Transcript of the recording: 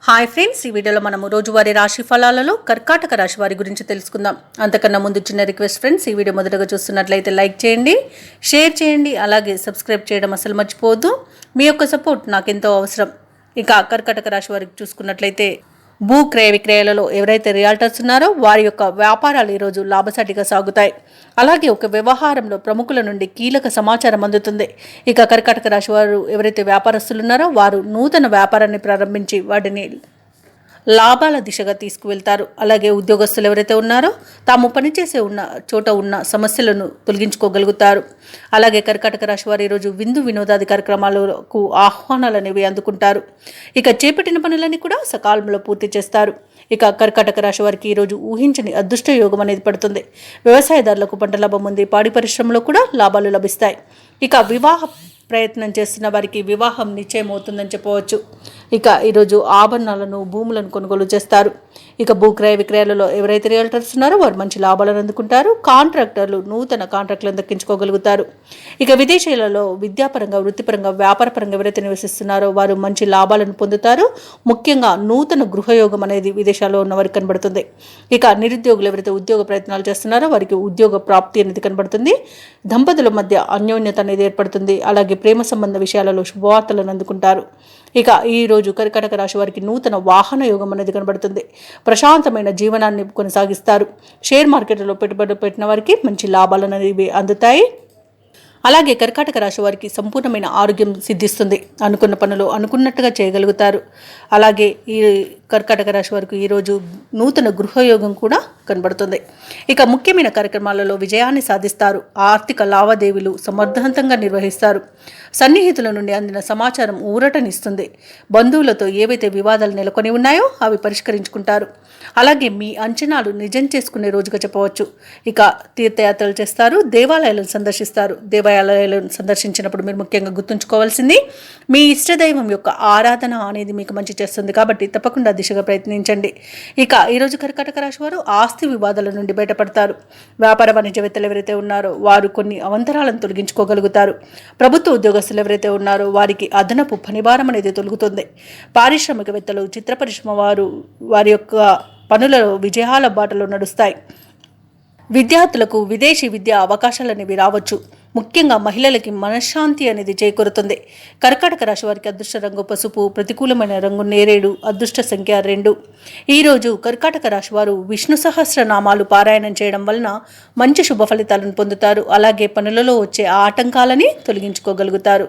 Hi friends, ఈ వీడియోలో మనము రోజువారీ రాశి ఫలాలలో కర్కాటక రాశి వారి గురించి తెలుసుకుందాం. అంతకన్నా ముందు చిన్న రిక్వెస్ట్ ఫ్రెండ్స్, ఈ వీడియో మొదటగా చూస్తున్నట్లయితే లైక్ చేయండి, షేర్ చేయండి, అలాగే సబ్స్క్రైబ్ చేయడం అసలు మర్చిపోవద్దు. మీ యొక్క సపోర్ట్ నాకెంతో అవసరం. ఇక కర్కాటక రాశి వారికి చూసుకున్నట్లయితే భూ క్రయ విక్రయాలలో ఎవరైతే రియాల్టర్స్ ఉన్నారో వారి యొక్క వ్యాపారాలు ఈరోజు లాభసాటిగా సాగుతాయి. అలాగే ఒక వ్యవహారంలో ప్రముఖుల నుండి కీలక సమాచారం అందుతుంది. ఇక కర్కాటక రాశి వారు ఎవరైతే వ్యాపారస్తులు ఉన్నారో వారు నూతన వ్యాపారాన్ని ప్రారంభించి వాటిని లాభాల దిశగా తీసుకువెళ్తారు. అలాగే ఉద్యోగస్తులు ఎవరైతే ఉన్నారో తాము పనిచేసే చోట ఉన్న సమస్యలను తొలగించుకోగలుగుతారు. అలాగే కర్కాటక రాశి వారు ఈరోజు విందు వినోదాది కార్యక్రమాలకు ఆహ్వానాలు అనేవి అందుకుంటారు. ఇక చేపట్టిన పనులన్నీ కూడా సకాలంలో పూర్తి చేస్తారు. ఇక కర్కాటక రాశి వారికి ఈరోజు ఊహించని అదృష్ట యోగం అనేది పడుతుంది. వ్యవసాయదారులకు పంట లాభం ఉంది. పాడి పరిశ్రమలో కూడా లాభాలు లభిస్తాయి. ఇక వివాహ ప్రయత్నం చేస్తున్న వారికి వివాహం నిశ్చయం అవుతుందని చెప్పవచ్చు. ఇక ఈరోజు ఆభరణాలను భూములను కొనుగోలు చేస్తారు. ఇక భూక్రయ విక్రయాలలో ఎవరైతే రియల్టర్స్ ఉన్నారో వారు మంచి లాభాలను అందుకుంటారు. కాంట్రాక్టర్లు నూతన కాంట్రాక్టులను దక్కించుకోగలుగుతారు. ఇక విదేశీయులలో విద్యాపరంగా, వృత్తిపరంగా, వ్యాపారపరంగా ఎవరైతే నివసిస్తున్నారో వారు మంచి లాభాలను పొందుతారు. ముఖ్యంగా నూతన గృహయోగం అనేది విదేశాల్లో ఉన్న వారికి కనబడుతుంది. ఇక నిరుద్యోగులు ఎవరైతే ఉద్యోగ ప్రయత్నాలు చేస్తున్నారో వారికి ఉద్యోగ ప్రాప్తి అనేది కనబడుతుంది. దంపతుల మధ్య అన్యోన్యత అనేది ఏర్పడుతుంది. అలాగే ప్రేమ సంబంధ విషయాలలో శుభవార్తలను అందుకుంటారు. ఇక ఈరోజు కర్కాటక రాశి వారికి నూతన వాహన యోగం అనేది కనబడుతుంది. ప్రశాంతమైన జీవనాన్ని కొనసాగిస్తారు. షేర్ మార్కెట్లో పెట్టుబడి పెట్టిన వారికి మంచి లాభాలు అనేవి అందుతాయి. అలాగే కర్కాటక రాశి వారికి సంపూర్ణమైన ఆరోగ్యం సిద్ధిస్తుంది. అనుకున్న పనులు అనుకున్నట్టుగా చేయగలుగుతారు. అలాగే ఈ కర్కాటక రాశి వారికి ఈరోజు నూతన గృహయోగం కూడా కనబడుతుంది. ఇక ముఖ్యమైన కార్యక్రమాలలో విజయాన్ని సాధిస్తారు. ఆర్థిక లావాదేవీలు సమర్థవంతంగా నిర్వహిస్తారు. సన్నిహితుల నుండి అందిన సమాచారం ఊరటనిస్తుంది. బంధువులతో ఏవైతే వివాదాలు నెలకొని ఉన్నాయో అవి పరిష్కరించుకుంటారు. అలాగే మీ అంచనాలు నిజం చేసుకునే రోజుగా చెప్పవచ్చు. ఇక తీర్థయాత్రలు చేస్తారు. దేవాలయాలను సందర్శిస్తారు. దేవాలయాలను సందర్శించినప్పుడు మీరు ముఖ్యంగా గుర్తుంచుకోవాల్సింది మీ ఇష్టదైవం యొక్క ఆరాధన అనేది మీకు మంచి చేస్తుంది. కాబట్టి తప్పకుండా దిశగా ప్రయత్నించండి. ఇక ఈరోజు కర్కాటక రాశి వారు ఆస్తి వివాదాల నుండి బయటపడతారు. వ్యాపార వాణిజ్యవేత్తలు ఎవరైతే ఉన్నారో వారు కొన్ని అవంతరాలను తొలగించుకోగలుగుతారు. ప్రభుత్వ ఉద్యోగస్తులు ఎవరైతే ఉన్నారో వారికి అదనపు పనిభారం అనేది తొలగుతుంది. పారిశ్రామికవేత్తలు, చిత్ర పరిశ్రమ వారి యొక్క పనులలో విజయాల బాటలో నడుస్తాయి. విద్యార్థులకు విదేశీ విద్యా అవకాశాలు అనేవి రావచ్చు. ముఖ్యంగా మహిళలకి మనశ్శాంతి అనేది చేకూరుతుంది. కర్కాటక రాశి వారికి అదృష్ట రంగు పసుపు, ప్రతికూలమైన రంగు నేరేడు, అదృష్ట సంఖ్య 2. ఈరోజు కర్కాటక రాశి వారు విష్ణు సహస్రనామాలు పారాయణం చేయడం వలన మంచి శుభ ఫలితాలను పొందుతారు. అలాగే పనులలో వచ్చే ఆటంకాలని తొలగించుకోగలుగుతారు.